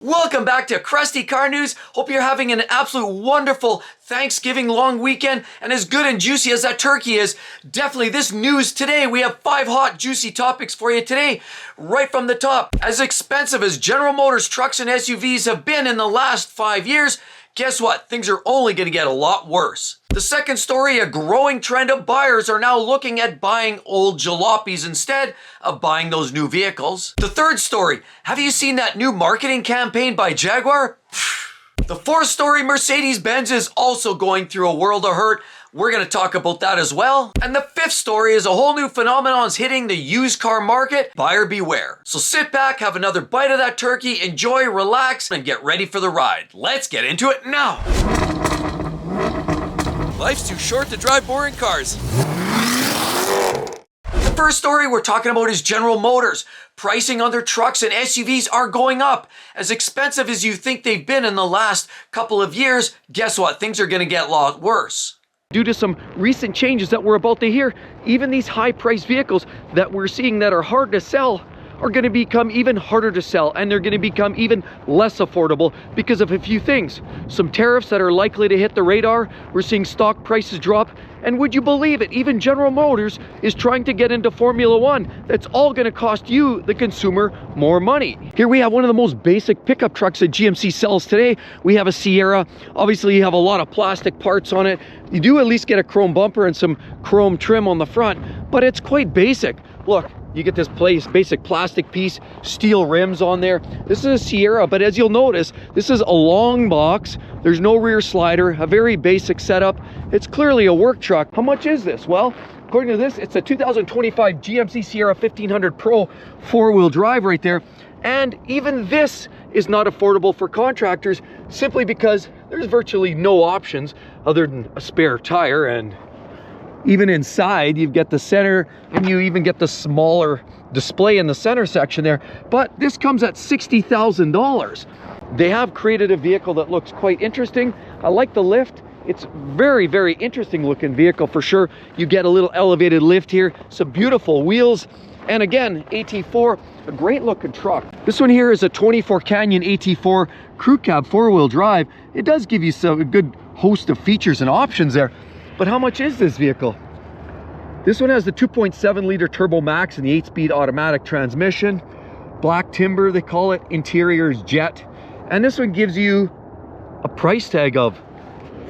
Welcome back to Krusty Car News. Hope you're having an absolute wonderful Thanksgiving long weekend, and as good and juicy as that turkey is, definitely this news today. We have 5 hot juicy topics for you today. Right from the top, as expensive as General Motors trucks and SUVs have been in the last 5 years, guess what? Things are only going to get a lot worse. The second story, a growing trend of buyers are now looking at buying old jalopies instead of buying those new vehicles. The third story, have you seen that new marketing campaign by Jaguar? The fourth story, Mercedes-Benz is also going through a world of hurt. We're going to talk about that as well. And the fifth story is a whole new phenomenon hitting the used car market. Buyer beware. So sit back, have another bite of that turkey, enjoy, relax, and get ready for the ride. Let's get into it now. Life's too short to drive boring cars. The first story we're talking about is General Motors. Pricing on their trucks and SUVs are going up. As expensive as you think they've been in the last couple of years, guess what? Things are going to get a lot worse. Due to some recent changes that we're about to hear, even these high-priced vehicles that we're seeing that are hard to sell are going to become even harder to sell, and they're going to become even less affordable because of a few things. Some tariffs that are likely to hit the radar. We're seeing stock prices drop. And would you believe it, even General Motors is trying to get into Formula One. That's all going to cost you, the consumer, more money. Here we have one of the most basic pickup trucks that GMC sells today. We have a Sierra. Obviously, you have a lot of plastic parts on it. You do at least get a chrome bumper and some chrome trim on the front, but it's quite basic. Look, you get this basic plastic piece, steel rims on there. This is a Sierra, but as you'll notice, this is a long box. There's no rear slider, a very basic setup. It's clearly a work truck. How much is this? Well, according to this, it's a 2025 GMC Sierra 1500 Pro 4-wheel drive right there. And even this is not affordable for contractors simply because there's virtually no options other than a spare tire, and even inside, you've got the center, and you even get the smaller display in the center section there. But this comes at $60,000. They have created a vehicle that looks quite interesting. I like the lift. It's very, very interesting looking vehicle for sure. You get a little elevated lift here, some beautiful wheels, and again, AT4, a great looking truck. This one here is a 24 Canyon AT4 crew cab 4-wheel drive. It does give you a good host of features and options there. But how much is this vehicle? This one has the 2.7 liter Turbo Max and the 8-speed automatic transmission. Black timber, they call it. Interior is jet. And this one gives you a price tag of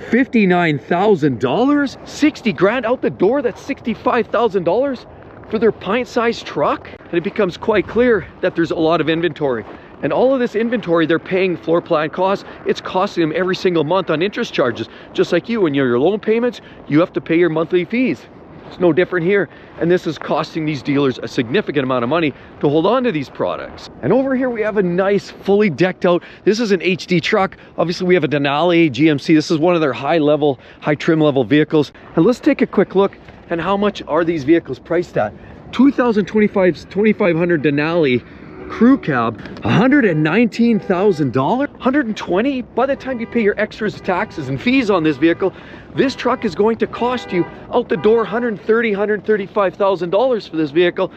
$59,000. 60 grand out the door. That's $65,000 for their pint-sized truck. And it becomes quite clear that there's a lot of inventory. And all of this inventory, they're paying floor plan costs. It's costing them every single month on interest charges. Just like you, when you're your loan payments, you have to pay your monthly fees. It's no different here. And this is costing these dealers a significant amount of money to hold on to these products. And over here, we have a nice, fully decked out, this is an HD truck. Obviously, we have a Denali GMC. This is one of their high trim level vehicles. And let's take a quick look at how much are these vehicles priced at. 2500 Denali crew cab, $119,000, $120. By the time you pay your extras, taxes, and fees on this vehicle, this truck is going to cost you out the door $135,000 for this vehicle.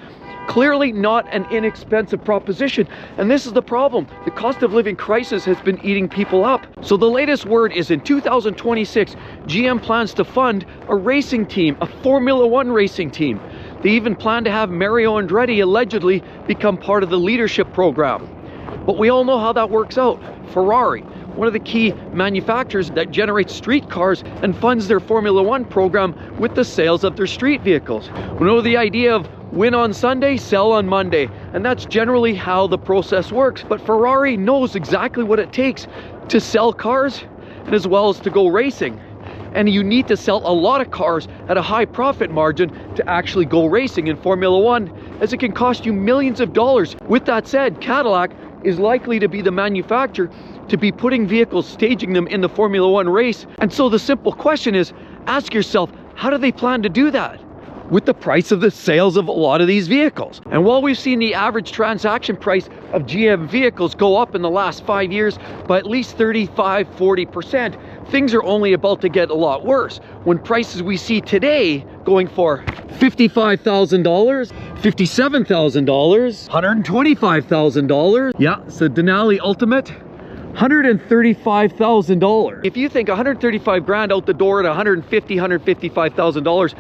Clearly not an inexpensive proposition. And this is the problem. The cost of living crisis has been eating people up. So the latest word is in 2026, GM plans to fund a racing team, a Formula One racing team. They even plan to have Mario Andretti allegedly become part of the leadership program. But we all know how that works out. Ferrari, one of the key manufacturers that generates street cars and funds their Formula One program with the sales of their street vehicles. We know the idea of win on Sunday, sell on Monday. And that's generally how the process works. But Ferrari knows exactly what it takes to sell cars and as well as to go racing. And you need to sell a lot of cars at a high profit margin to actually go racing in Formula One, as it can cost you millions of dollars. With that said, Cadillac is likely to be the manufacturer to be putting vehicles, staging them in the Formula One race. And so the simple question is, ask yourself, how do they plan to do that with the price of the sales of a lot of these vehicles? And while we've seen the average transaction price of GM vehicles go up in the last 5 years by at least 35–40%, things are only about to get a lot worse when prices we see today going for $55,000, $57,000, $125,000. Yeah, so Denali Ultimate, $135,000. If you think 135 grand out the door at $155,000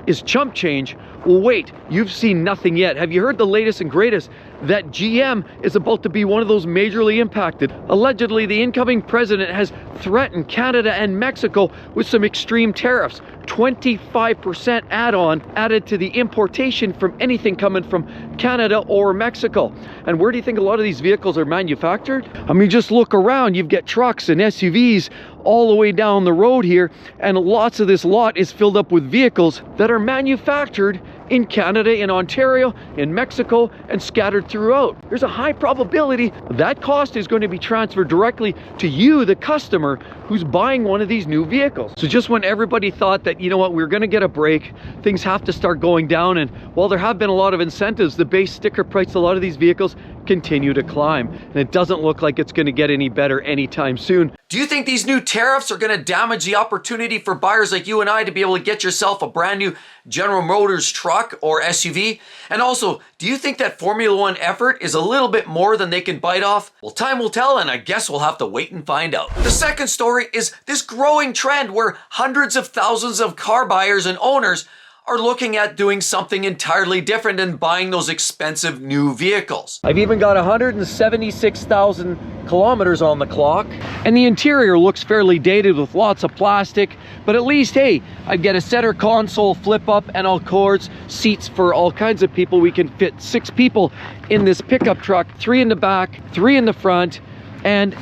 is chump change, well wait, you've seen nothing yet. Have you heard the latest and greatest that GM is about to be one of those majorly impacted? Allegedly, the incoming president has threatened Canada and Mexico with some extreme tariffs. 25% add-on added to the importation from anything coming from Canada or Mexico. And where do you think a lot of these vehicles are manufactured? I mean, just look around. You've got trucks and SUVs all the way down the road here, and lots of this lot is filled up with vehicles that are manufactured in Canada, in Ontario, in Mexico, and scattered throughout. There's a high probability that cost is going to be transferred directly to you, the customer, who's buying one of these new vehicles. So just when everybody thought that, you know what, we're going to get a break, things have to start going down, and while there have been a lot of incentives, the base sticker price of a lot of these vehicles continue to climb, and it doesn't look like it's going to get any better anytime soon. Do you think these new tariffs are going to damage the opportunity for buyers like you and I to be able to get yourself a brand new General Motors truck or SUV? And also, do you think that Formula One effort is a little bit more than they can bite off? Well, time will tell, and I guess we'll have to wait and find out. The second story is this growing trend where hundreds of thousands of car buyers and owners are looking at doing something entirely different and buying those expensive new vehicles. I've even got 176,000 kilometers on the clock, and the interior looks fairly dated with lots of plastic, but at least, hey, I get a center console flip up and all cords, seats for all kinds of people. We can fit 6 people in this pickup truck, 3 in the back, 3 in the front, and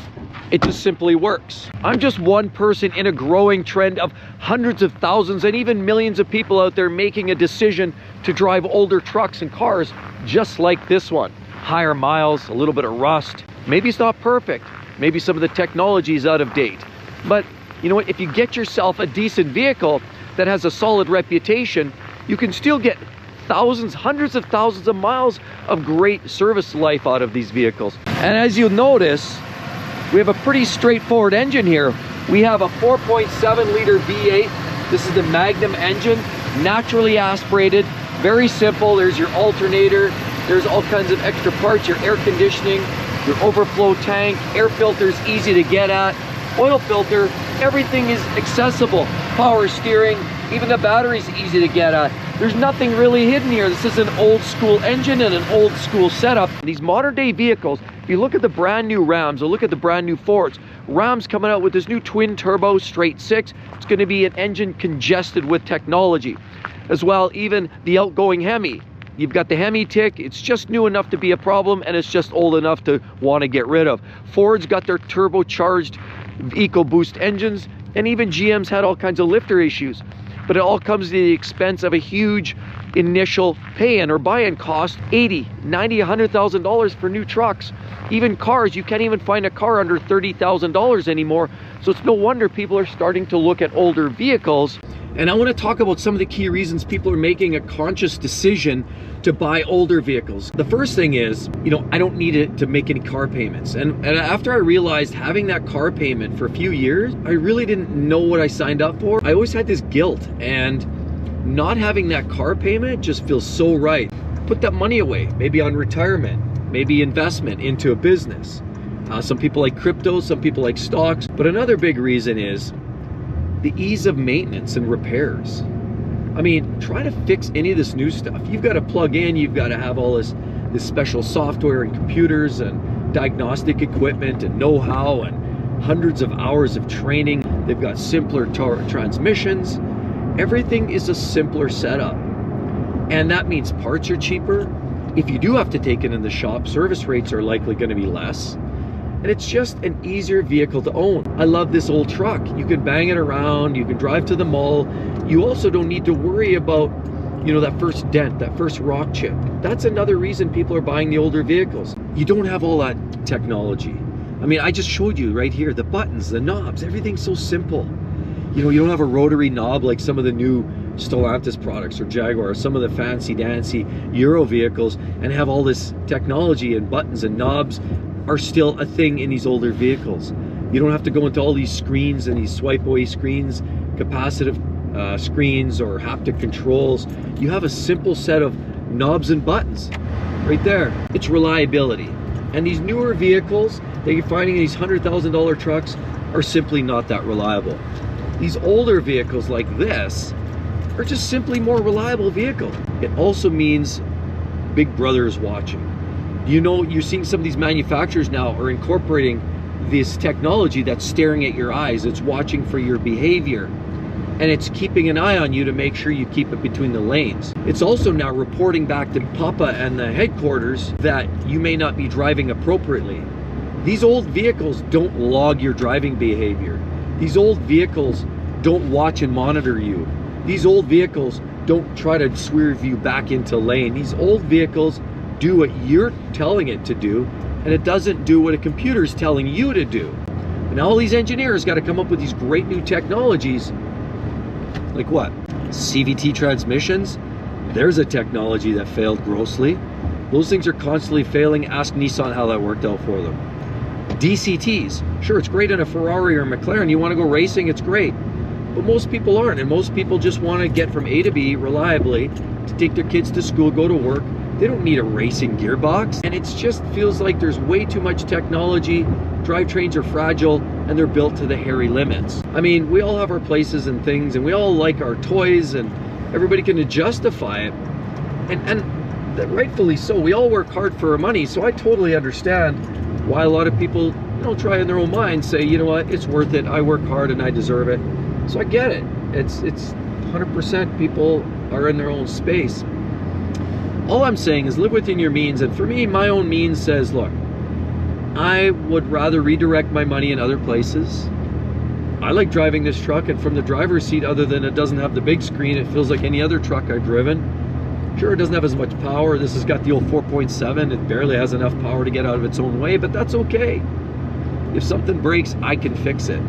it just simply works. I'm just one person in a growing trend of hundreds of thousands and even millions of people out there making a decision to drive older trucks and cars just like this one. Higher miles, a little bit of rust. Maybe it's not perfect. Maybe some of the technology is out of date. But you know what? If you get yourself a decent vehicle that has a solid reputation, you can still get thousands, hundreds of thousands of miles of great service life out of these vehicles. And as you'll notice, we have a pretty straightforward engine here. We have a 4.7 liter V8. This is the Magnum engine, naturally aspirated, very simple. There's your alternator, there's all kinds of extra parts, your air conditioning, your overflow tank, air filters easy to get at, oil filter, everything is accessible. Power steering, even the battery's easy to get at. There's nothing really hidden here. This is an old school engine and an old school setup. These modern day vehicles, if you look at the brand new Rams or look at the brand new Fords, Ram's coming out with this new twin turbo straight 6. It's going to be an engine congested with technology. As well, even the outgoing Hemi. You've got the Hemi tick, it's just new enough to be a problem, and it's just old enough to want to get rid of. Ford's got their turbocharged EcoBoost engines, and even GM's had all kinds of lifter issues. But it all comes at the expense of a huge initial pay-in or buy-in cost, $80,000, $90,000, $100,000 for new trucks. Even cars, you can't even find a car under $30,000 anymore. So it's no wonder people are starting to look at older vehicles. And I want to talk about some of the key reasons people are making a conscious decision to buy older vehicles. The first thing is, you know, I don't need it to make any car payments. And after I realized having that car payment for a few years, I really didn't know what I signed up for. I always had this guilt, and not having that car payment just feels so right. Put that money away, maybe on retirement, maybe investment into a business. Some people like crypto, some people like stocks. But another big reason is the ease of maintenance and repairs. I mean, try to fix any of this new stuff. You've got to plug in, you've got to have all this special software and computers and diagnostic equipment and know-how and hundreds of hours of training. They've got simpler transmissions. Everything is a simpler setup. And that means parts are cheaper. If you do have to take it in the shop, service rates are likely going to be less. And it's just an easier vehicle to own. I love this old truck. You can bang it around, you can drive to the mall. You also don't need to worry about, you know, that first dent, that first rock chip. That's another reason people are buying the older vehicles. You don't have all that technology. I mean, I just showed you right here, the buttons, the knobs, everything's so simple. You know, you don't have a rotary knob like some of the new Stellantis products or Jaguar or some of the fancy dancy Euro vehicles, and have all this technology and buttons and knobs are still a thing in these older vehicles. You don't have to go into all these screens and these swipe away screens, capacitive screens or haptic controls. You have a simple set of knobs and buttons right there. It's reliability. And these newer vehicles that you're finding in these $100,000 trucks are simply not that reliable. These older vehicles like this are just simply more reliable vehicles. It also means Big Brother is watching. You know, you're seeing some of these manufacturers now are incorporating this technology that's staring at your eyes. It's watching for your behavior, and it's keeping an eye on you to make sure you keep it between the lanes. It's also now reporting back to Papa and the headquarters that you may not be driving appropriately. These old vehicles don't log your driving behavior. These old vehicles don't watch and monitor you. These old vehicles don't try to swerve you back into lane. These old vehicles do what you're telling it to do, and it doesn't do what a computer's telling you to do. And all these engineers got to come up with these great new technologies. Like what? CVT transmissions? There's a technology that failed grossly. Those things are constantly failing. Ask Nissan how that worked out for them. DCTs, sure, it's great in a Ferrari or a McLaren. You want to go racing, it's great. But most people aren't, and most people just want to get from A to B reliably to take their kids to school, go to work. They don't need a racing gearbox. And it just feels like there's way too much technology. Drivetrains are fragile, and they're built to the hairy limits. I mean, we all have our places and things, and we all like our toys, and everybody can justify it. And rightfully so. We all work hard for our money, so I totally understand why a lot of people, you know, try in their own mind, say, you know what, it's worth it. I work hard and I deserve it. So I get it. It's 100% people are in their own space. All I'm saying is live within your means. And for me, my own means says, look, I would rather redirect my money in other places. I like driving this truck, and from the driver's seat, other than it doesn't have the big screen, it feels like any other truck I've driven. Sure, it doesn't have as much power. This has got the old 4.7. It barely has enough power to get out of its own way, but that's okay. If something breaks, I can fix it.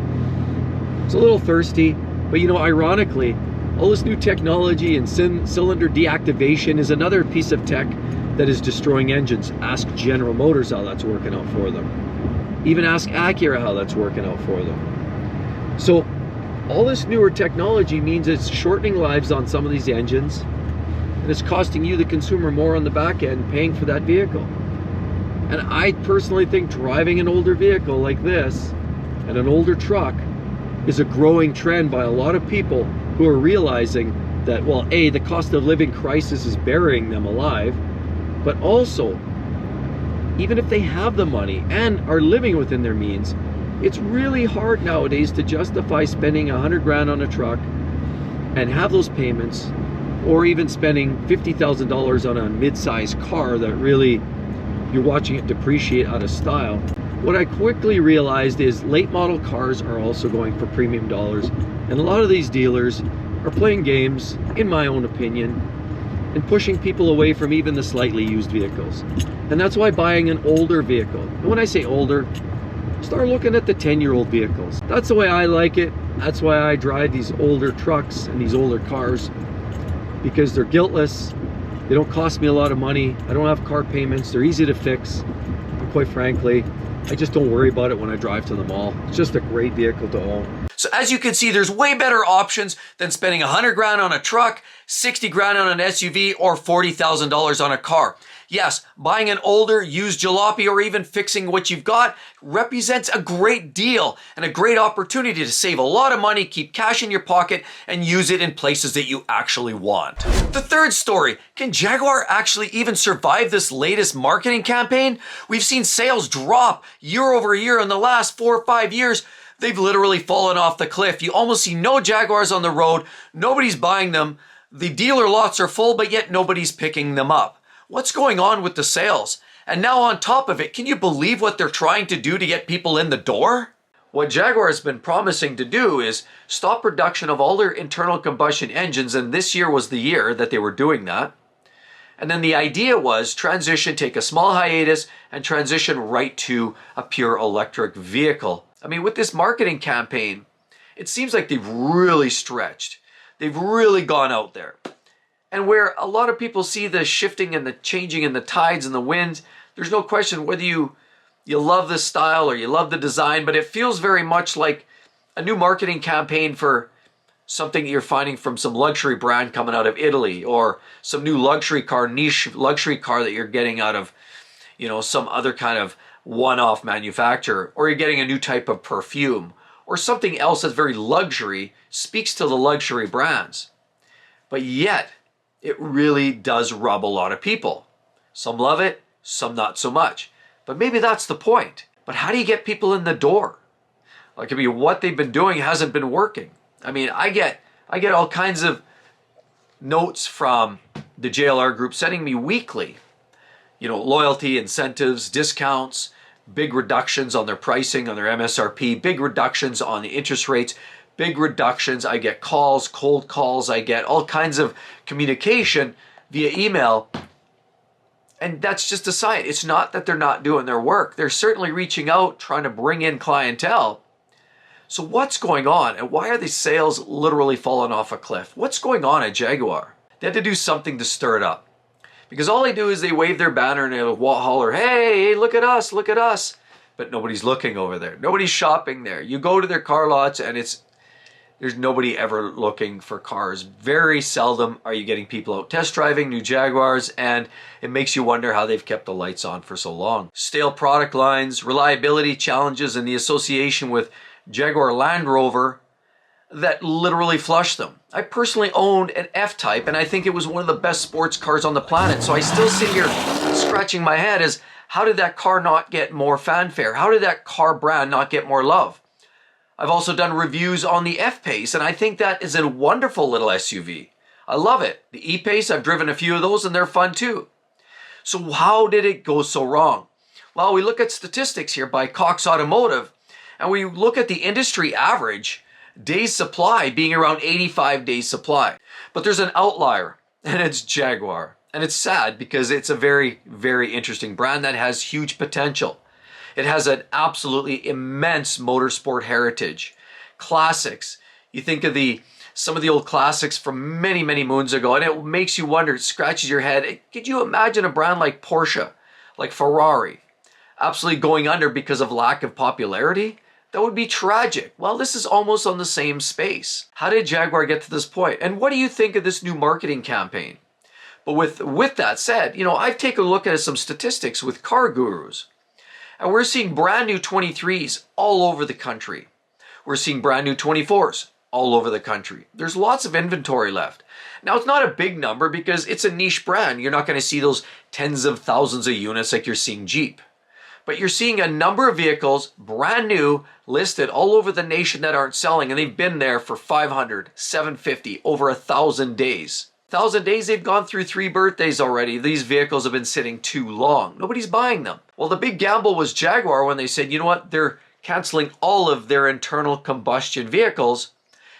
It's a little thirsty, but you know, ironically, all this new technology and cylinder deactivation is another piece of tech that is destroying engines. Ask General Motors how that's working out for them. Even ask Acura how that's working out for them. So all this newer technology means it's shortening lives on some of these engines, and it's costing you, the consumer, more on the back end paying for that vehicle. And I personally think driving an older vehicle like this and an older truck is a growing trend by a lot of people who are realizing that, well, A, the cost of living crisis is burying them alive, but also, even if they have the money and are living within their means, it's really hard nowadays to justify spending $100,000 on a truck and have those payments, or even spending $50,000 on a mid-sized car that really, you're watching it depreciate out of style. What I quickly realized is late model cars are also going for premium dollars, and a lot of these dealers are playing games, in my own opinion, and pushing people away from even the slightly used vehicles. And that's why buying an older vehicle, and when I say older, start looking at the 10-year-old vehicles. That's the way I like it. That's why I drive these older trucks and these older cars, because they're guiltless, they don't cost me a lot of money, I don't have car payments, they're easy to fix, and quite frankly, I just don't worry about it when I drive to the mall. It's just a great vehicle to own. So as you can see, there's way better options than spending $100,000 on a truck, $60,000 on an SUV, or $40,000 on a car. Yes, buying an older used jalopy or even fixing what you've got represents a great deal and a great opportunity to save a lot of money, keep cash in your pocket, and use it in places that you actually want. The third story, can Jaguar actually even survive this latest marketing campaign? We've seen sales drop year over year in the last 4 or 5 years. They've literally fallen off the cliff. You almost see no Jaguars on the road. Nobody's buying them. The dealer lots are full, but yet nobody's picking them up. What's going on with the sales? And now on top of it, can you believe what they're trying to do to get people in the door? What Jaguar has been promising to do is stop production of all their internal combustion engines, and this year was the year that they were doing that. And then the idea was transition, take a small hiatus, and transition right to a pure electric vehicle. I mean, with this marketing campaign, it seems like they've really stretched. They've really gone out there. And where a lot of people see the shifting and the changing and the tides and the winds, there's no question whether you love this style or you love the design, but it feels very much like a new marketing campaign for something you're finding from some luxury brand coming out of Italy, or some new luxury car, niche luxury car that you're getting out of, some other kind of one-off manufacturer, or you're getting a new type of perfume, or something else that's very luxury, speaks to the luxury brands. But yet, it really does rub a lot of people. Some love it, some not so much. But maybe that's the point. But how do you get people in the door? What they've been doing hasn't been working. I get all kinds of notes from the JLR group sending me weekly, loyalty, incentives, discounts, big reductions on their pricing, on their MSRP, big reductions on the interest rates, big reductions. I get calls, cold calls. I get all kinds of communication via email. And that's just a sign. It's not that they're not doing their work. They're certainly reaching out, trying to bring in clientele. So what's going on, and why are these sales literally falling off a cliff? What's going on at Jaguar? They had to do something to stir it up. Because all they do is they wave their banner and they'll holler, hey, look at us, look at us. But nobody's looking over there. Nobody's shopping there. You go to their car lots and there's nobody ever looking for cars. Very seldom are you getting people out test driving new Jaguars, and it makes you wonder how they've kept the lights on for so long. Stale product lines, reliability challenges, and the association with Jaguar Land Rover that literally flushed them. I personally owned an F-Type, and I think it was one of the best sports cars on the planet. So I still sit here scratching my head as, how did that car not get more fanfare? How did that car brand not get more love? I've also done reviews on the F-Pace, and I think that is a wonderful little SUV. I love it. The E-Pace, I've driven a few of those, and they're fun too. So how did it go so wrong? Well, we look at statistics here by Cox Automotive, and we look at the industry average days supply being around 85 days supply. But there's an outlier, and it's Jaguar. And it's sad because it's a very, very interesting brand that has huge potential. It has an absolutely immense motorsport heritage. Classics. You think of some of the old classics from many, many moons ago, and it makes you wonder, it scratches your head. Could you imagine a brand like Porsche, like Ferrari, absolutely going under because of lack of popularity? That would be tragic. Well, this is almost on the same space. How did Jaguar get to this point? And what do you think of this new marketing campaign? But with that said, I've taken a look at some statistics with car gurus. And we're seeing brand new 23s all over the country. We're seeing brand new 24s all over the country. There's lots of inventory left. Now, it's not a big number because it's a niche brand. You're not going to see those tens of thousands of units like you're seeing Jeep. But you're seeing a number of vehicles, brand new, listed all over the nation that aren't selling, and they've been there for 500, 750, over 1,000 days. 1,000 days, they've gone through 3 birthdays already. These vehicles have been sitting too long. Nobody's buying them. Well, the big gamble was Jaguar when they said, you know what, they're canceling all of their internal combustion vehicles,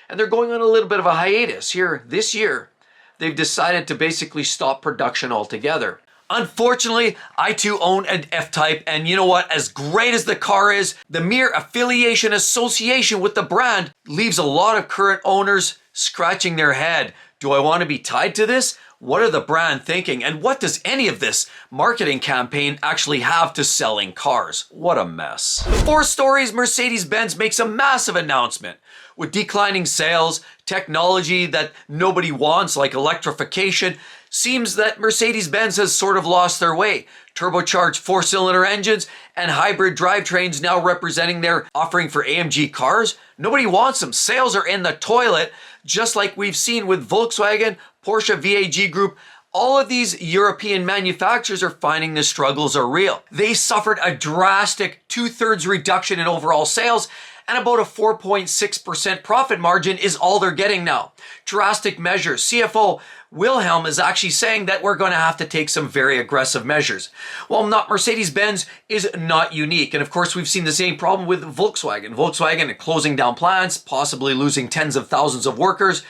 and they're going on a little bit of a hiatus here this year. They've decided to basically stop production altogether. Unfortunately, I too own an F-Type, and you know what? As great as the car is, the mere association with the brand leaves a lot of current owners scratching their head. Do I want to be tied to this? What are the brand thinking? And what does any of this marketing campaign actually have to selling cars? What a mess. The 4 stories, Mercedes-Benz makes a massive announcement. With declining sales, technology that nobody wants like electrification, seems that Mercedes-Benz has sort of lost their way. Turbocharged 4-cylinder engines and hybrid drivetrains now representing their offering for AMG cars. Nobody wants them. Sales are in the toilet, just like we've seen with Volkswagen, Porsche, VAG Group. All of these European manufacturers are finding the struggles are real. They suffered a drastic 2/3 reduction in overall sales, and about a 4.6% profit margin is all they're getting now. Drastic measures. CFO Wilhelm is actually saying that we're going to have to take some very aggressive measures. Well, Mercedes-Benz is not unique. And of course, we've seen the same problem with Volkswagen. Volkswagen closing down plants, possibly losing tens of thousands of workers.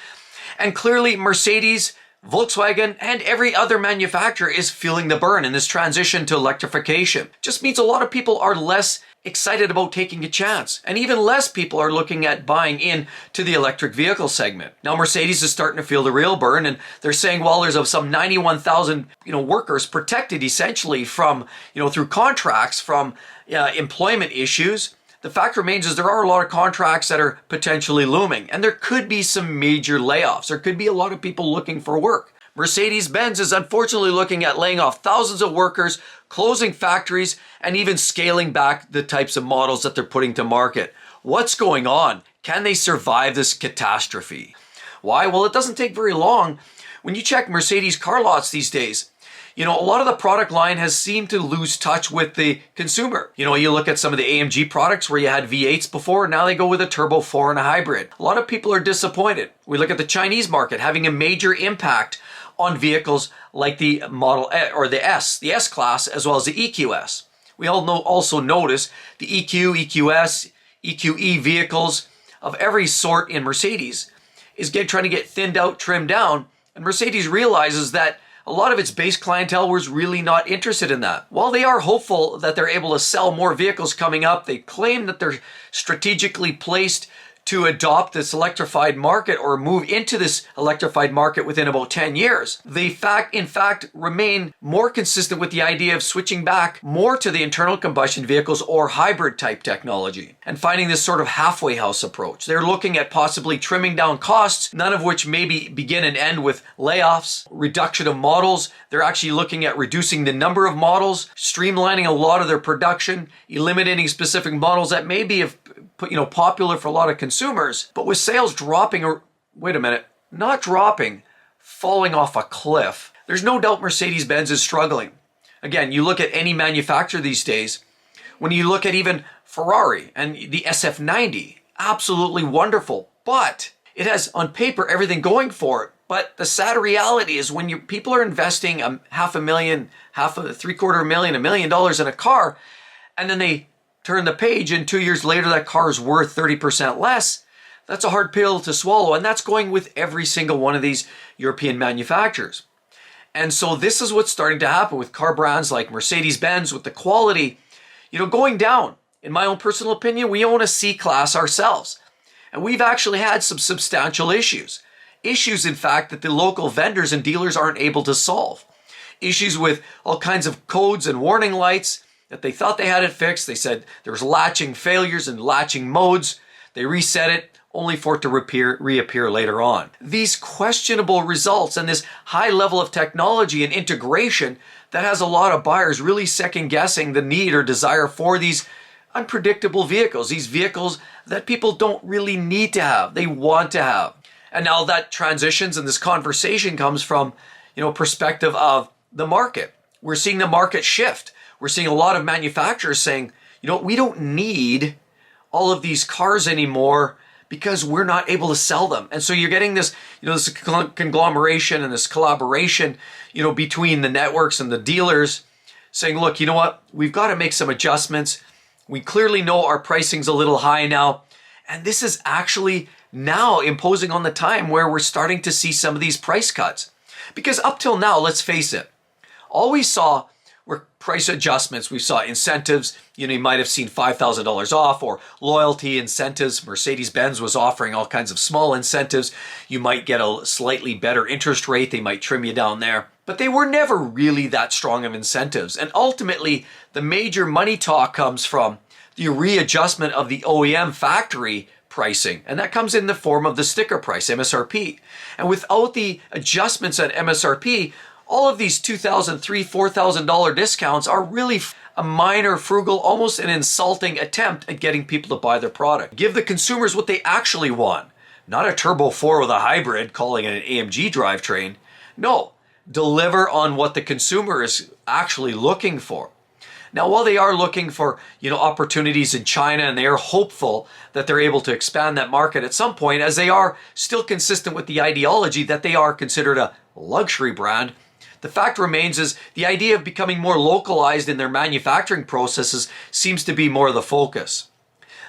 And clearly, Mercedes, Volkswagen, and every other manufacturer is feeling the burn in this transition to electrification. Just means a lot of people are less excited about taking a chance, and even less people are looking at buying in to the electric vehicle segment. Now Mercedes is starting to feel the real burn, and they're saying, well, there's some 91,000 workers protected essentially from through contracts from employment issues. the fact remains is there are a lot of contracts that are potentially looming, and there could be some major layoffs. There could be a lot of people looking for work. Mercedes-Benz is unfortunately looking at laying off thousands of workers, closing factories, and even scaling back the types of models that they're putting to market. What's going on? Can they survive this catastrophe? Why? Well, it doesn't take very long. When you check Mercedes car lots these days, a lot of the product line has seemed to lose touch with the consumer. You look at some of the AMG products where you had V8s before, now they go with a Turbo 4 and a hybrid. A lot of people are disappointed. We look at the Chinese market having a major impact on vehicles like the Model or the S-Class, as well as the EQS. We also notice the EQ, EQS, EQE vehicles of every sort in Mercedes is trying to get thinned out, trimmed down, and Mercedes realizes that a lot of its base clientele was really not interested in that. While they are hopeful that they're able to sell more vehicles coming up, they claim that they're strategically placed to adopt this electrified market or move into this electrified market within about 10 years. They in fact remain more consistent with the idea of switching back more to the internal combustion vehicles or hybrid type technology and finding this sort of halfway house approach. They're looking at possibly trimming down costs, none of which maybe begin and end with layoffs, reduction of models. They're actually looking at reducing the number of models, streamlining a lot of their production, eliminating specific models that may be popular for a lot of consumers, but with sales dropping, or wait a minute, not dropping, falling off a cliff, there's no doubt Mercedes-Benz is struggling. Again, you look at any manufacturer these days, when you look at even Ferrari and the SF90, absolutely wonderful, but it has on paper everything going for it. But the sad reality is when people are investing $500,000, $750,000, $1 million in a car, and then they turn the page and 2 years later that car is worth 30% less, that's a hard pill to swallow. And that's going with every single one of these European manufacturers. And so this is what's starting to happen with car brands like Mercedes-Benz, with the quality, going down. In my own personal opinion, we own a C-Class ourselves. And we've actually had some substantial issues. Issues, in fact, that the local vendors and dealers aren't able to solve. Issues with all kinds of codes and warning lights that they thought they had it fixed. They said there was latching failures and latching modes. They reset it only for it to reappear later on. These questionable results and this high level of technology and integration that has a lot of buyers really second guessing the need or desire for these unpredictable vehicles, these vehicles that people don't really need to have, they want to have. And now that transitions and this conversation comes from, perspective of the market. We're seeing the market shift. We're seeing a lot of manufacturers saying, we don't need all of these cars anymore because we're not able to sell them. And so you're getting this, this conglomeration and this collaboration, between the networks and the dealers saying, look, you know what? We've got to make some adjustments. We clearly know our pricing's a little high now. And this is actually now imposing on the time where we're starting to see some of these price cuts. Because up till now, let's face it, all we saw were price adjustments. We saw incentives. You might have seen $5,000 off or loyalty incentives. Mercedes-Benz was offering all kinds of small incentives. You might get a slightly better interest rate. They might trim you down there. But they were never really that strong of incentives. And ultimately, the major money talk comes from the readjustment of the OEM factory pricing. And that comes in the form of the sticker price, MSRP. And without the adjustments at MSRP, all of these $2,000, $3,000, $4,000 discounts are really a minor, frugal, almost an insulting attempt at getting people to buy their product. Give the consumers what they actually want. Not a Turbo 4 with a hybrid calling it an AMG drivetrain. No, deliver on what the consumer is actually looking for. Now, while they are looking for, opportunities in China, and they are hopeful that they're able to expand that market at some point, as they are still consistent with the ideology that they are considered a luxury brand, the fact remains is the idea of becoming more localized in their manufacturing processes seems to be more the focus.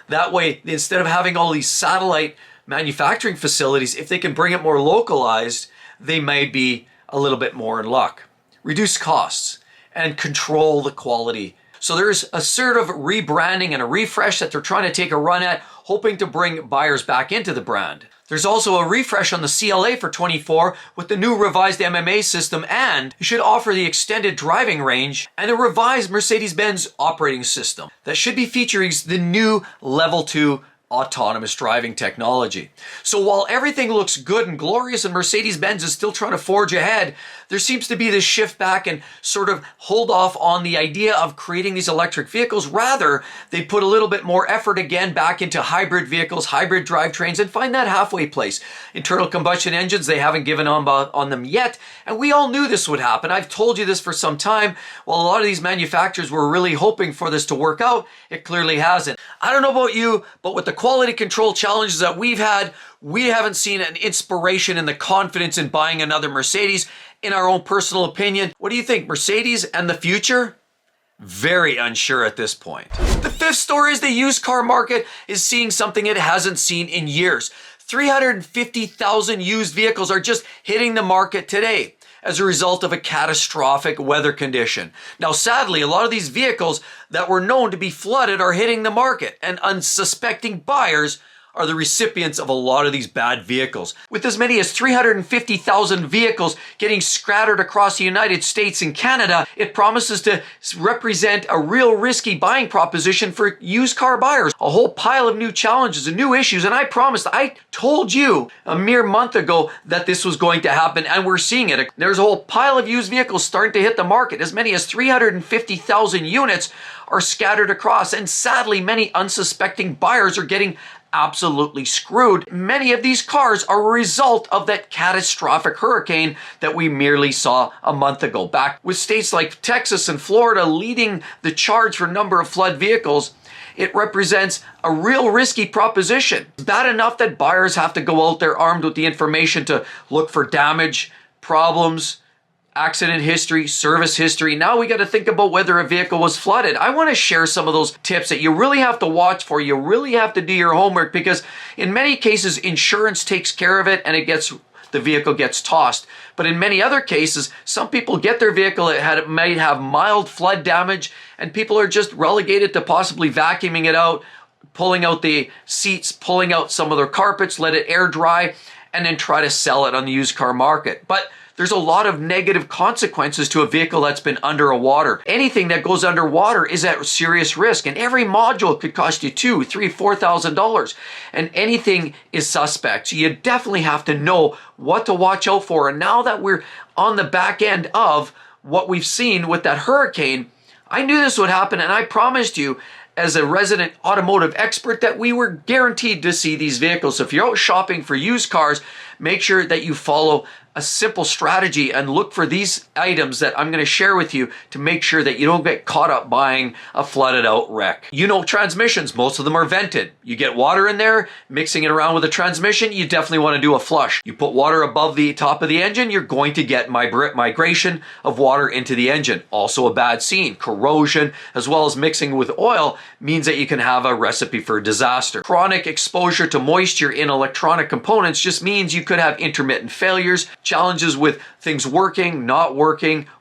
That way, instead of having all these satellite manufacturing facilities, if they can bring it more localized, they may be a little bit more in luck. Reduce costs and control the quality. So there's a sort of rebranding and a refresh that they're trying to take a run at, hoping to bring buyers back into the brand. There's also a refresh on the CLA for 24 with the new revised MMA system, and it should offer the extended driving range and a revised Mercedes-Benz operating system that should be featuring the new Level 2 autonomous driving technology. So while everything looks good and glorious and Mercedes-Benz is still trying to forge ahead, there seems to be this shift back and sort of hold off on the idea of creating these electric vehicles. Rather, they put a little bit more effort again back into hybrid vehicles, hybrid drivetrains, and find that halfway place. Internal combustion engines, they haven't given on them yet, and we all knew this would happen. I've told you this for some time. While a lot of these manufacturers were really hoping for this to work out, it clearly hasn't. I don't know about you, but with the quality control challenges that we've had, we haven't seen an inspiration in the confidence in buying another Mercedes. In our own personal opinion, what do you think? Mercedes and the future? Very unsure at this point. The fifth story is the used car market is seeing something it hasn't seen in years. 350,000 used vehicles are just hitting the market today as a result of a catastrophic weather condition. Now, sadly, a lot of these vehicles that were known to be flooded are hitting the market, and unsuspecting buyers are the recipients of a lot of these bad vehicles. With as many as 350,000 vehicles getting scattered across the United States and Canada, it promises to represent a real risky buying proposition for used car buyers. A whole pile of new challenges and new issues, and I told you a mere month ago that this was going to happen, and we're seeing it. There's a whole pile of used vehicles starting to hit the market. As many as 350,000 units are scattered across, and sadly, many unsuspecting buyers are getting absolutely screwed. Many of these cars are a result of that catastrophic hurricane that we merely saw a month ago. Back with states like Texas and Florida leading the charge for number of flood vehicles, it represents a real risky proposition. It's bad enough that buyers have to go out there armed with the information to look for damage, problems, accident history, service history. Now we got to think about whether a vehicle was flooded. I want to share some of those tips that you really have to watch for. You really have to do your homework, because in many cases, insurance takes care of it and the vehicle gets tossed. But in many other cases, some people get their vehicle, it might have mild flood damage, and people are just relegated to possibly vacuuming it out, pulling out the seats, pulling out some of their carpets, let it air dry, and then try to sell it on the used car market. But there's a lot of negative consequences to a vehicle that's been under water. Anything that goes underwater is at serious risk, and every module could cost you $2,000, $3,000, $4,000, and anything is suspect. So you definitely have to know what to watch out for. And now that we're on the back end of what we've seen with that hurricane, I knew this would happen, and I promised you, as a resident automotive expert, that we were guaranteed to see these vehicles. So if you're out shopping for used cars, make sure that you follow a simple strategy and look for these items that I'm going to share with you to make sure that you don't get caught up buying a flooded out wreck. You know, transmissions, most of them are vented. You get water in there, mixing it around with a transmission, you definitely want to do a flush. You put water above the top of the engine, you're going to get migration of water into the engine. Also a bad scene. Corrosion, as well as mixing with oil, means that you can have a recipe for disaster. Chronic exposure to moisture in electronic components just means you could have intermittent failures, challenges with things working,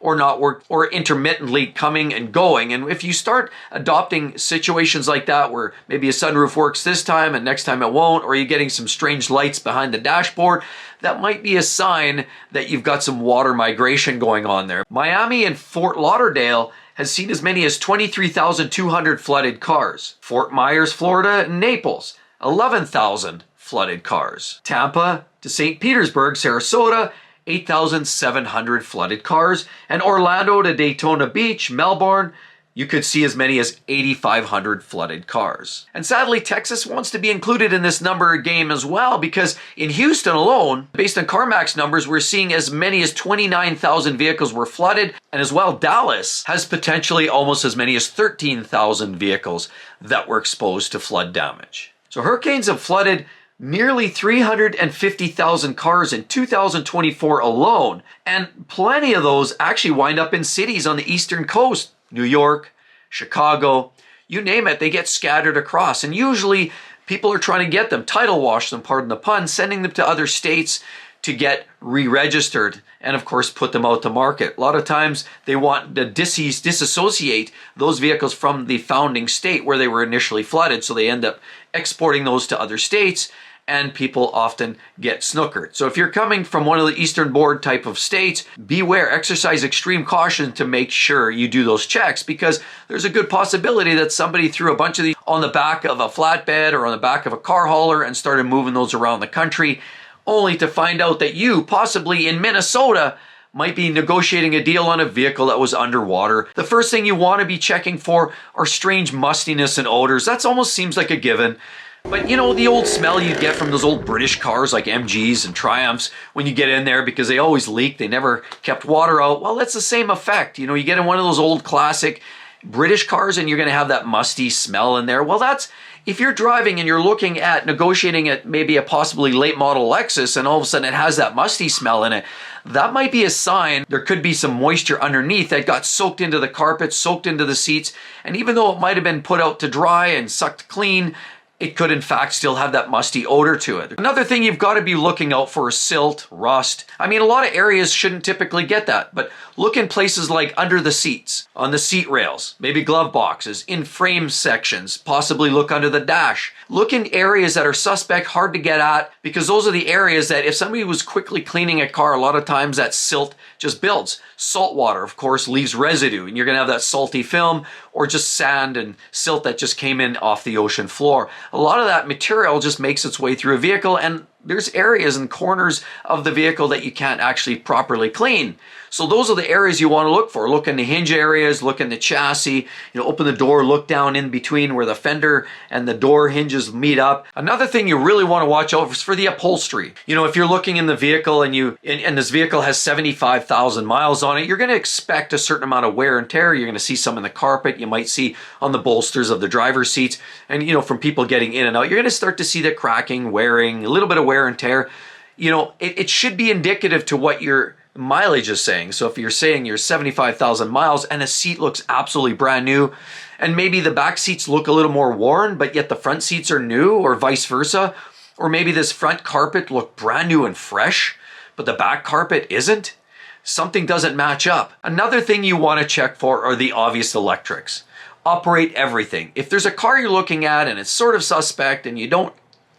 or intermittently coming and going. And if you start adopting situations like that, where maybe a sunroof works this time and next time it won't, or you're getting some strange lights behind the dashboard, that might be a sign that you've got some water migration going on there. Miami and Fort Lauderdale has seen as many as 23,200 flooded cars. Fort Myers, Florida, and Naples, 11,000 flooded cars. Tampa to St. Petersburg, Sarasota, 8,700 flooded cars. And Orlando to Daytona Beach, Melbourne, you could see as many as 8,500 flooded cars. And sadly, Texas wants to be included in this number game as well, because in Houston alone, based on CarMax numbers, we're seeing as many as 29,000 vehicles were flooded. And as well, Dallas has potentially almost as many as 13,000 vehicles that were exposed to flood damage. So hurricanes have flooded nearly 350,000 cars in 2024 alone, and plenty of those actually wind up in cities on the eastern coast. New York, Chicago, you name it, they get scattered across. And usually people are trying to get them, title wash them, pardon the pun, sending them to other states to get re-registered and of course put them out to market. A lot of times they want to disassociate those vehicles from the founding state where they were initially flooded, so they end up exporting those to other states and people often get snookered. So if you're coming from one of the Eastern Board type of states, beware, exercise extreme caution to make sure you do those checks, because there's a good possibility that somebody threw a bunch of these on the back of a flatbed or on the back of a car hauler and started moving those around the country, only to find out that you, possibly in Minnesota, might be negotiating a deal on a vehicle that was underwater. The first thing you want to be checking for are strange mustiness and odors. That almost seems like a given. But you know, the old smell you get from those old British cars like MGs and Triumphs when you get in there, because they always leak, they never kept water out. Well, that's the same effect. You know, you get in one of those old classic British cars and you're going to have that musty smell in there. Well, that's, if you're driving and you're looking at negotiating at maybe a possibly late model Lexus and all of a sudden it has that musty smell in it, that might be a sign there could be some moisture underneath that got soaked into the carpet, soaked into the seats, and even though it might have been put out to dry and sucked clean, it could in fact still have that musty odor to it. Another thing you've got to be looking out for is silt, rust. I mean, a lot of areas shouldn't typically get that, but look in places like under the seats, on the seat rails, maybe glove boxes, in frame sections, possibly look under the dash. Look in areas that are suspect, hard to get at, because those are the areas that if somebody was quickly cleaning a car, a lot of times that silt just builds. Salt water, of course, leaves residue, and you're going to have that salty film, or just sand and silt that just came in off the ocean floor. A lot of that material just makes its way through a vehicle, and there's areas and corners of the vehicle that you can't actually properly clean. So those are the areas you want to look for. Look in the hinge areas, look in the chassis, open the door, look down in between where the fender and the door hinges meet up. Another thing you really want to watch out for is for the upholstery. If you're looking in the vehicle and this vehicle has 75,000 miles on it, you're going to expect a certain amount of wear and tear. You're going to see some in the carpet. You might see on the bolsters of the driver's seats. And, from people getting in and out, you're going to start to see the cracking, wearing, a little bit of wear and tear. It should be indicative to what your mileage is saying. So if you're saying you're 75,000 miles and a seat looks absolutely brand new, and maybe the back seats look a little more worn, but yet the front seats are new, or vice versa, or maybe this front carpet looked brand new and fresh, but the back carpet isn't, something doesn't match up. Another thing you want to check for are the obvious electrics. Operate everything. If there's a car you're looking at and it's sort of suspect and you don't,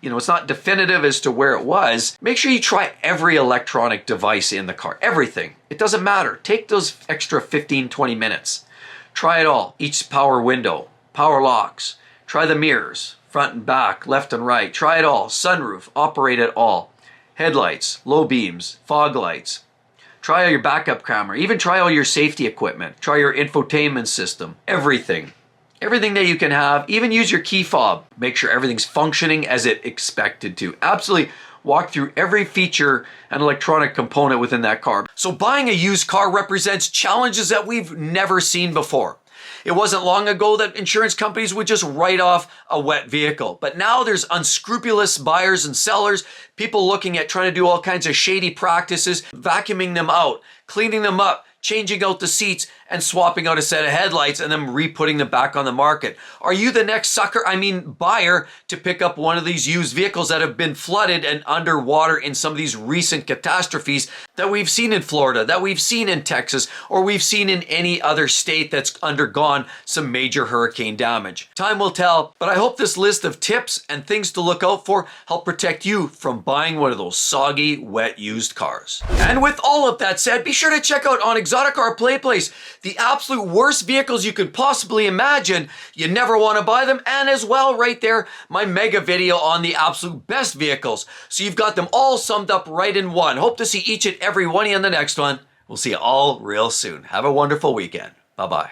it's not definitive as to where it was, make sure you try every electronic device in the car. Everything. It doesn't matter. Take those extra 15, 20 minutes. Try it all. Each power window, power locks. Try the mirrors, front and back, left and right. Try it all. Sunroof, operate it all. Headlights, low beams, fog lights. Try all your backup camera. Even try all your safety equipment. Try your infotainment system. Everything. Everything that you can have. Even use your key fob. Make sure everything's functioning as it expected to. Absolutely walk through every feature and electronic component within that car. So buying a used car represents challenges that we've never seen before. It wasn't long ago that insurance companies would just write off a wet vehicle. But now there's unscrupulous buyers and sellers, people looking at trying to do all kinds of shady practices, vacuuming them out, cleaning them up, changing out the seats, and swapping out a set of headlights and then re-putting them back on the market. Are you the next buyer to pick up one of these used vehicles that have been flooded and underwater in some of these recent catastrophes that we've seen in Florida, that we've seen in Texas, or we've seen in any other state that's undergone some major hurricane damage? Time will tell, but I hope this list of tips and things to look out for help protect you from buying one of those soggy, wet used cars. And with all of that said, be sure to check out On Exotic Car Play Place the absolute worst vehicles you could possibly imagine. You never want to buy them. And as well, right there, my mega video on the absolute best vehicles. So you've got them all summed up right in one. Hope to see each and every one of you in the next one. We'll see you all real soon. Have a wonderful weekend. Bye-bye.